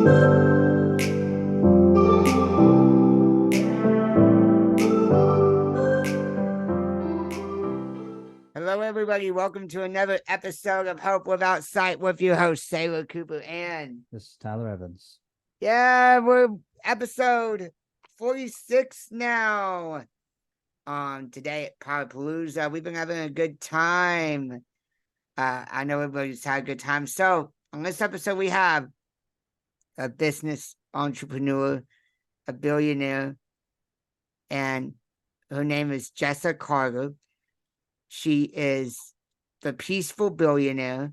Hello, everybody. Welcome to another episode of Hope Without Sight with your host, Sailor Cooper. And this is Tyler Evans. Yeah, we're episode 46 now. Today at Palooza, we've been having a good time. I know everybody's had a good time. So on this episode, we have a business entrepreneur, a billionaire, and her name is Jessa Carter. She is the Peaceful Billionaire.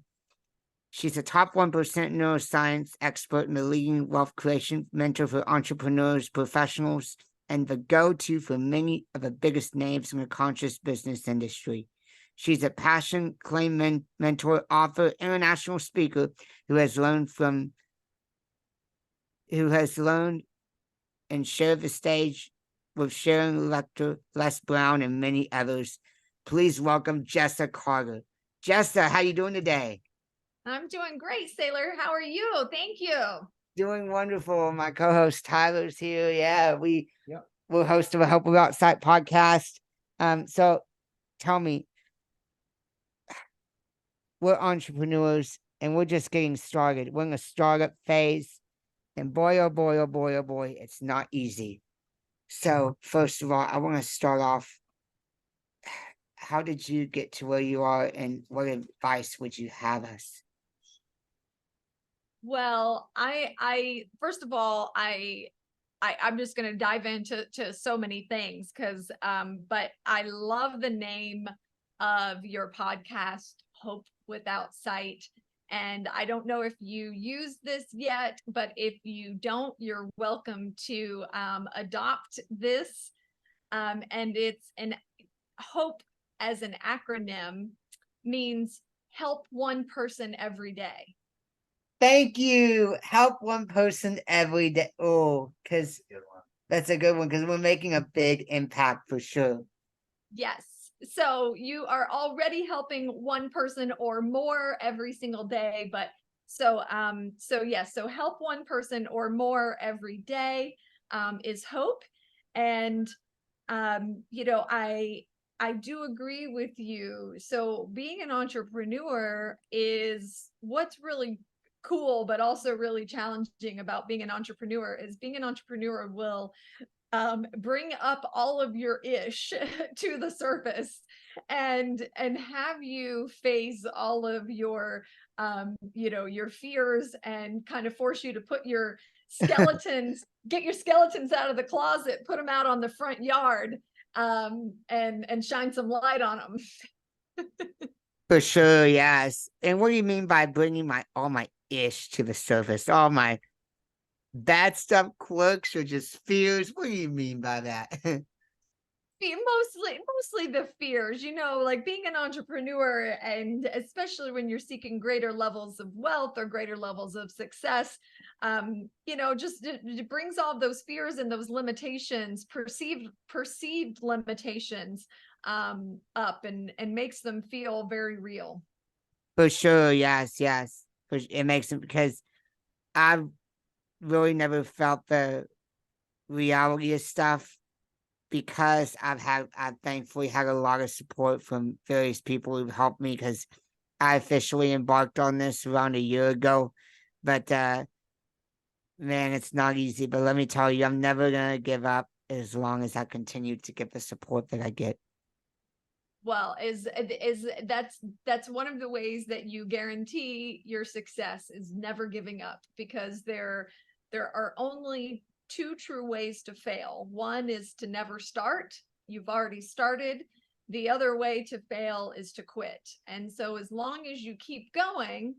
She's a top 1% neuroscience expert and the leading wealth creation mentor for entrepreneurs, professionals, and the go-to for many of the biggest names in the conscious business industry. She's a passion, acclaimed mentor, author, international speaker who has learned and shared the stage with Sharon Lecter, Les Brown, and many others. Please welcome Jessa Carter. Jessa, how you doing today? I'm doing great, Sailor. How are you? Thank you. Doing wonderful. My co-host Tyler's here. Yeah, we're host of a Hope Without Sight podcast. So tell me, we're entrepreneurs and we're just getting started. We're in a startup phase, and boy, oh boy, oh boy, oh boy, it's not easy. So first of all, I want to start off. How did you get to where you are, and what advice would you have us? Well, I first of all, I'm just going to dive into so many things but I love the name of your podcast, Hope Without Sight. And I don't know if you use this yet, but if you don't, you're welcome to adopt this. And it's an hope as an acronym means help one person every day. Thank you. Help one person every day. Oh, because that's a good one, because we're making a big impact for sure. Yes. So you are already helping one person or more every single day. But so help one person or more every day is hope. And I do agree with you. So being an entrepreneur is what's really cool, but also really challenging about being an entrepreneur is being an entrepreneur will bring up all of your ish to the surface and have you face all of your your fears and kind of force you to put your skeletons get your skeletons out of the closet, put them out on the front yard, and shine some light on them. For sure, yes. And what do you mean by bringing all my ish to the surface? All my bad stuff, quirks, or just fears? What do you mean by that? Mostly the fears, like being an entrepreneur, and especially when you're seeking greater levels of wealth or greater levels of success, just it brings all those fears and those limitations, perceived limitations, up and makes them feel very real. For sure, yes. It makes it, because I've really never felt the reality of stuff, because I've thankfully had a lot of support from various people who've helped me, because I officially embarked on this around a year ago. But man, it's not easy. But let me tell you, I'm never gonna give up as long as I continue to get the support that I get. Well, that's one of the ways that you guarantee your success is never giving up, because there are only two true ways to fail. One is to never start. You've already started. The other way to fail is to quit. And so as long as you keep going,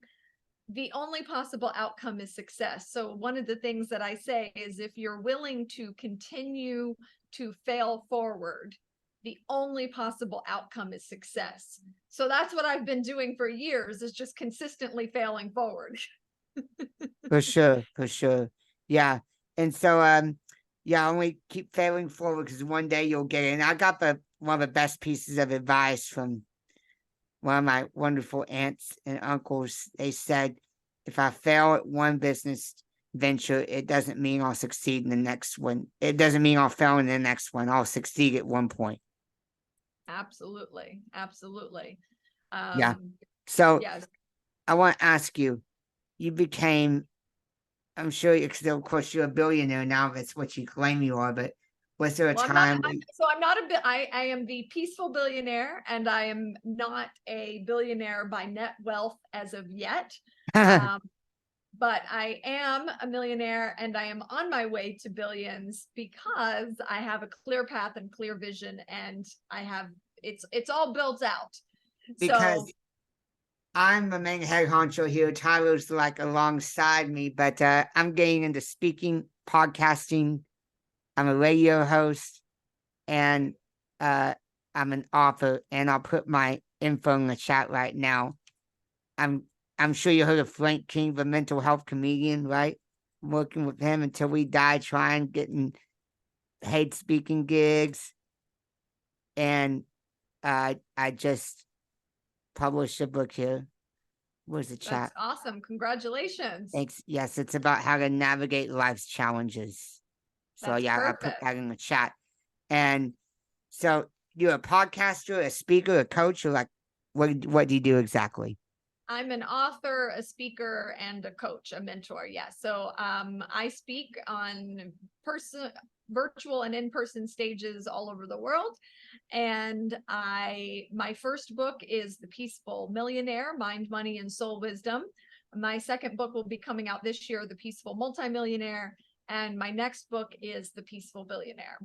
the only possible outcome is success. So one of the things that I say is, if you're willing to continue to fail forward, the only possible outcome is success. So that's what I've been doing for years, is just consistently failing forward. For sure. Yeah. And so, only keep failing forward, because one day you'll get it. And I got one of the best pieces of advice from one of my wonderful aunts and uncles. They said, if I fail at one business, venture, it doesn't mean I'll succeed in the next one. It doesn't mean I'll fail in the next one. I'll succeed at one point. Absolutely. Absolutely. Yeah. So Yes. I want to ask you, you became, I'm sure you're still, of course, you're a billionaire now. That's what you claim you are. But was there a Well, I'm not, time? I'm not a bit, I am the peaceful billionaire, and I am not a billionaire by net wealth as of yet. But I am a millionaire, and I am on my way to billions because I have a clear path and clear vision, and I have, it's all built out. Because So I'm the main head honcho here. Tyler's like alongside me, but I'm getting into speaking, podcasting. I'm a radio host, and I'm an author. And I'll put my info in the chat right now. I'm I'm sure you heard of Frank King, the mental health comedian, right? I'm working with him until we die, trying getting paid speaking gigs, and I just published a book here. Where's the that's chat? awesome. Congratulations. Thanks. Yes, it's about how to navigate life's challenges. So That's yeah, I put perfect. that in the chat. And so you're a podcaster, a speaker, a coach, or like what do you do exactly? I'm an author, a speaker, and a coach, a mentor. Yeah. So I speak on virtual and in-person stages all over the world. And my first book is The Peaceful Millionaire, Mind, Money, and Soul Wisdom. My second book will be coming out this year, The Peaceful Multimillionaire. And my next book is The Peaceful Billionaire.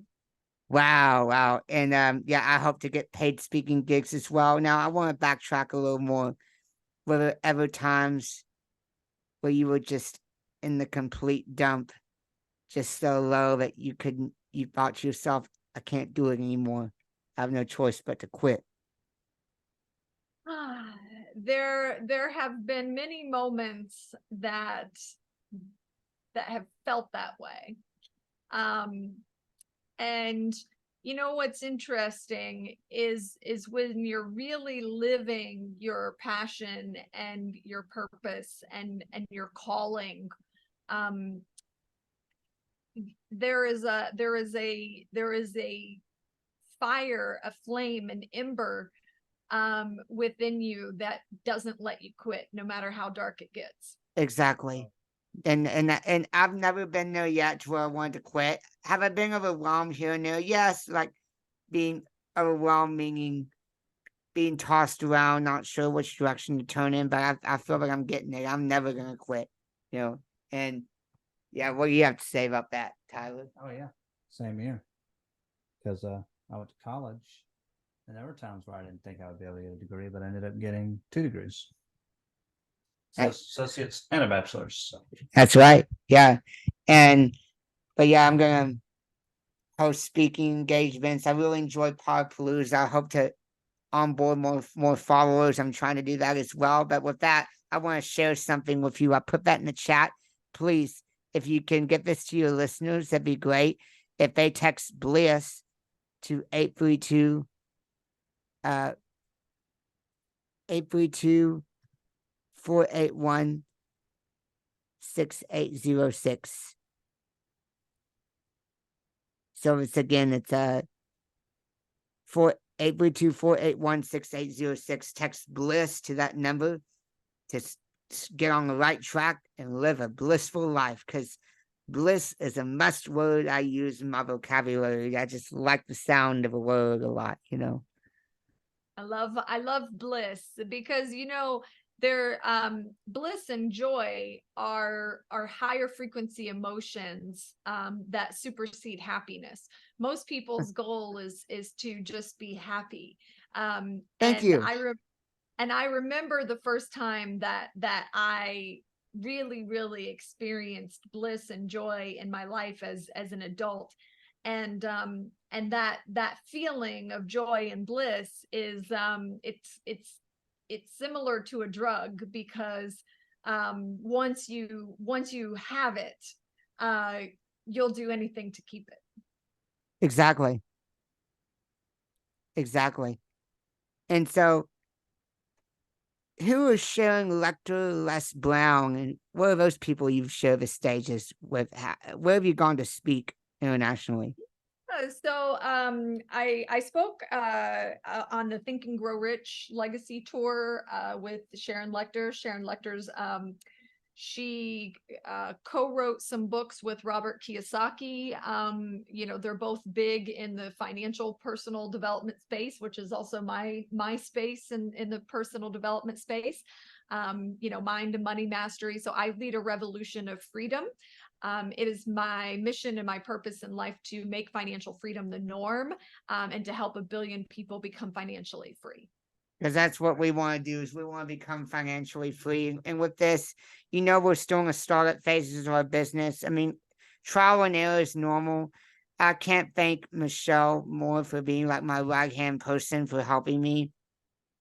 Wow, wow. And yeah, I hope to get paid speaking gigs as well. Now I want to backtrack a little more. Were there ever times where you were just in the complete dump, just so low that you thought to yourself, I can't do it anymore. I have no choice but to quit. There have been many moments that have felt that way. And you know what's interesting is when you're really living your passion and your purpose and your calling, um there is a fire, a flame, an ember within you that doesn't let you quit no matter how dark it gets. Exactly. And I've never been there yet to where I wanted to quit. Have I been overwhelmed here and there? Yes, like being overwhelmed, meaning being tossed around, not sure which direction to turn in, but I feel like I'm getting it. I'm never gonna quit, you know. And yeah, what do you have to say about that, Tyler? Oh yeah, same here. Because I went to college, and there were times where I didn't think I would be able to get a degree, but I ended up getting 2 degrees, associates and a bachelor's. So. That's right. Yeah, but yeah, I'm gonna host speaking engagements. I really enjoy Podpalooza. I hope to onboard more followers. I'm trying to do that as well. But with that, I want to share something with you. I put that in the chat. Please, if you can get this to your listeners, that'd be great. If they text Bliss to 832 832 481 6806. So it's again, it's 832-481-6806. Text Bliss to that number to get on the right track and live a blissful life, because bliss is a must word I use in my vocabulary. I just like the sound of a word a lot, you know. I love bliss because bliss and joy are higher frequency emotions that supersede happiness. Most people's goal is to just be happy. Thank you. And I remember the first time that I really experienced bliss and joy in my life as an adult. And that feeling of joy and bliss is it's similar to a drug, because once you have it, you'll do anything to keep it. Exactly. And so who is Sharon Lecter, Les Brown, and what are those people you've shared the stages with? Where have you gone to speak internationally? I spoke on the Think and Grow Rich Legacy Tour with Sharon Lecter. Sharon Lecter's she co-wrote some books with Robert Kiyosaki. They're both big in the financial personal development space, which is also my space in the personal development space. Mind and money mastery. So I lead a revolution of freedom. It is my mission and my purpose in life to make financial freedom the norm, and to help 1 billion people become financially free. Because that's what we want to do, is we want to become financially free. And with this, we're still in the startup phases of our business. I mean, trial and error is normal. I can't thank Michelle more for being like my right-hand person for helping me,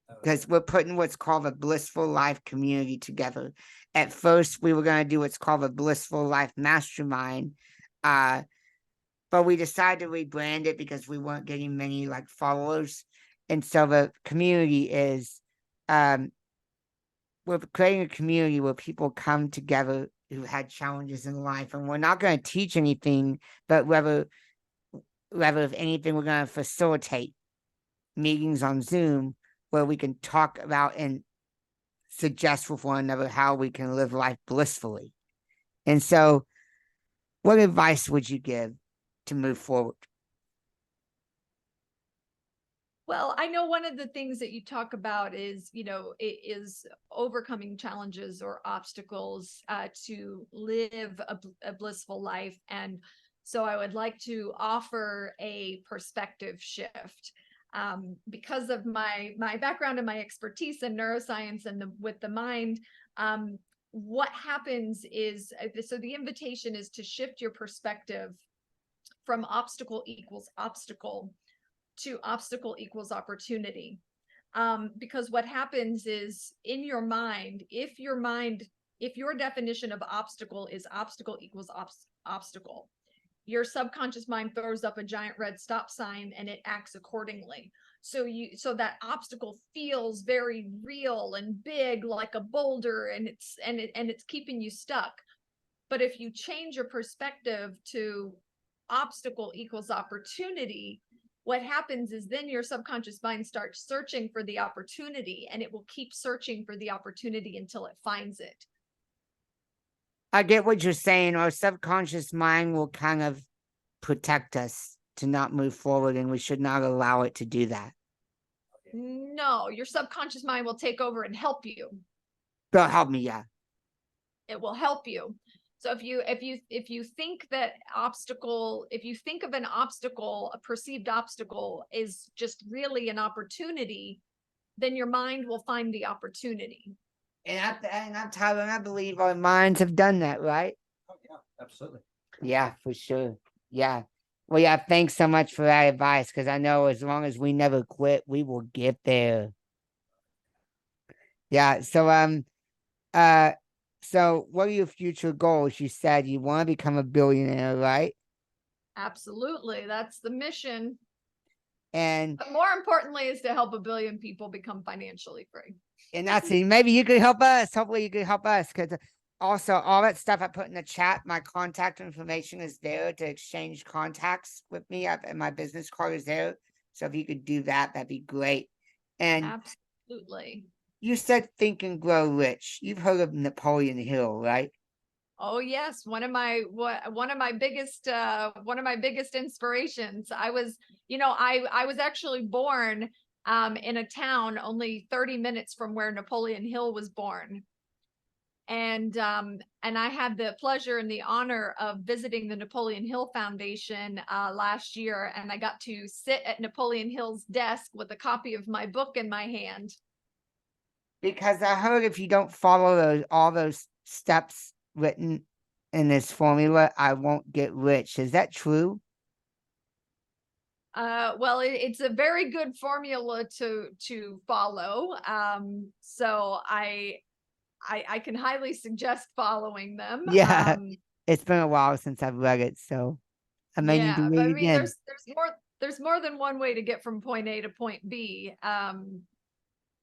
because we're putting what's called a Blissful Life community together. At first, we were going to do what's called a Blissful Life Mastermind, but we decided to rebrand it because we weren't getting many followers. And so the community is, we're creating a community where people come together who had challenges in life, and we're not going to teach anything, but rather, if anything, we're going to facilitate meetings on Zoom where we can talk about and suggest with one another how we can live life blissfully. And so, what advice would you give to move forward? Well, I know one of the things that you talk about is, is overcoming challenges or obstacles to live a blissful life. And so I would like to offer a perspective shift. Because of my background and my expertise in neuroscience and with the mind, what happens is, so the invitation is to shift your perspective from obstacle equals obstacle to obstacle equals opportunity. Because what happens is, in your mind, if your definition of obstacle is obstacle equals obstacle, your subconscious mind throws up a giant red stop sign and it acts accordingly. So that obstacle feels very real and big, like a boulder, and it's keeping you stuck. But if you change your perspective to obstacle equals opportunity, what happens is then your subconscious mind starts searching for the opportunity, and it will keep searching for the opportunity until it finds it. I get what you're saying. Our subconscious mind will kind of protect us to not move forward, and we should not allow it to do that. No, your subconscious mind will take over and help you. They'll help me, yeah. It will help you. So if you think that obstacle, if you think of an obstacle, a perceived obstacle is just really an opportunity, then your mind will find the opportunity. And Tyler, I believe our minds have done that, right? Oh, yeah, absolutely. Yeah, for sure. Yeah. Well, yeah, thanks so much for that advice, because I know as long as we never quit, we will get there. Yeah. So what are your future goals? You said you want to become a billionaire, right? Absolutely. That's the mission. And But more importantly is to help 1 billion people become financially free. And that's it. Maybe you could help us. Hopefully you could help us, because also all that stuff I put in the chat, my contact information is there to exchange contacts with me, and my business card is there. So if you could do that, that'd be great. And absolutely. You said Think and Grow Rich. You've heard of Napoleon Hill, right? Oh yes, one of my biggest inspirations. I was actually born in a town only 30 minutes from where Napoleon Hill was born. And I had the pleasure and the honor of visiting the Napoleon Hill Foundation last year, and I got to sit at Napoleon Hill's desk with a copy of my book in my hand. Because I heard if you don't follow all those steps written in this formula, I won't get rich. Is that true? Well, it's a very good formula to follow. So I can highly suggest following them. Yeah, it's been a while since I've read it, so I may need to read it again. There's more than one way to get from point A to point B.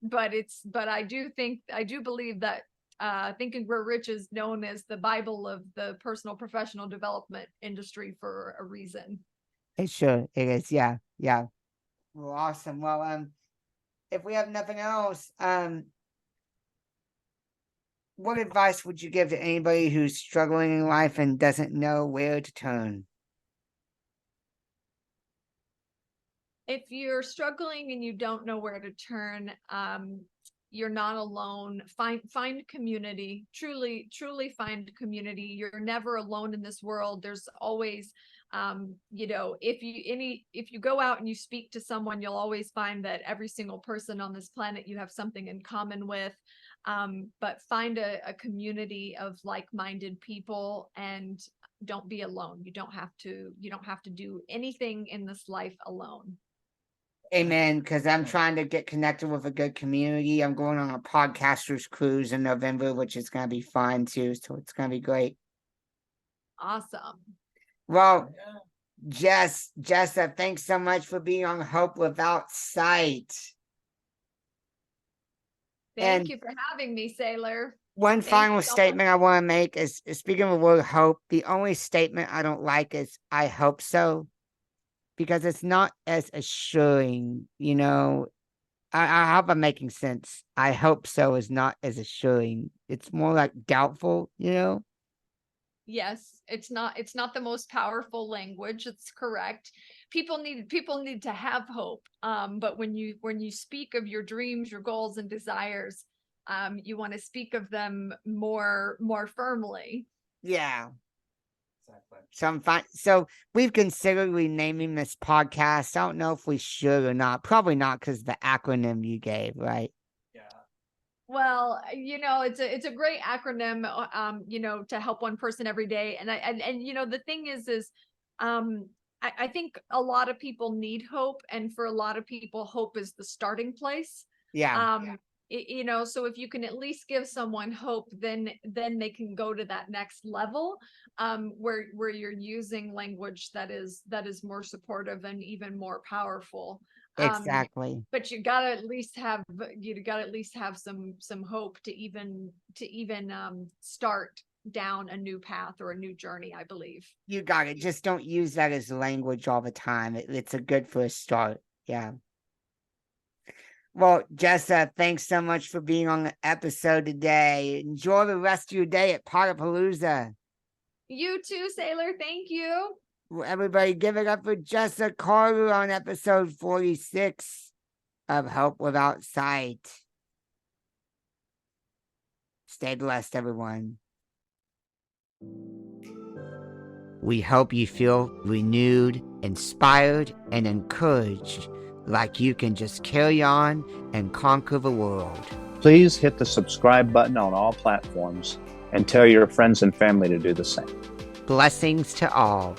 but I do believe that Think and Grow Rich is known as the Bible of the personal professional development industry for a reason. It sure it is. Yeah. Yeah. Well, awesome. Well, if we have nothing else, what advice would you give to anybody who's struggling in life and doesn't know where to turn? If you're struggling and you don't know where to turn, you're not alone. Find community. Truly find community. You're never alone in this world. There's always, if you go out and you speak to someone, you'll always find that every single person on this planet you have something in common with. But find a community of like-minded people, and don't be alone. You don't have to do anything in this life alone. Amen. Because I'm trying to get connected with a good community. I'm going on a podcasters cruise in November, which is going to be fun too. So it's going to be great. Awesome. Well, Jessa, thanks so much for being on Hope Without Sight. Thank you for having me, Sailor. One final statement I want to make is, speaking of the word hope, the only statement I don't like is "I hope so," because it's not as assuring, I hope I'm making sense. "I hope so" is not as assuring. It's more like doubtful, Yes, it's not the most powerful language. It's correct. People need to have hope. But when you speak of your dreams, your goals and desires, you want to speak of them more firmly. Yeah. Exactly. So I'm fine. So we've considered renaming this podcast. I don't know if we should or not. Probably not, because the acronym you gave, right? Yeah. Well, it's a great acronym, to help one person every day. And the thing is, I think a lot of people need hope, and for a lot of people, hope is the starting place. Yeah. So if you can at least give someone hope, then they can go to that next level, where you're using language that is more supportive and even more powerful. Exactly. But you gotta at least have some hope to even start down a new path or a new journey, I believe. You got it. Just don't use that as language all the time. It's a good for a start. Yeah. Well, Jessa, thanks so much for being on the episode today. Enjoy the rest of your day at Potapalooza. You too, Sailor. Thank you. Everybody give it up for Jessa Carter on episode 46 of Hope Without Sight. Stay blessed, everyone. We hope you feel renewed, inspired, and encouraged, like you can just carry on and conquer the world. Please hit the subscribe button on all platforms and tell your friends and family to do the same. Blessings to all.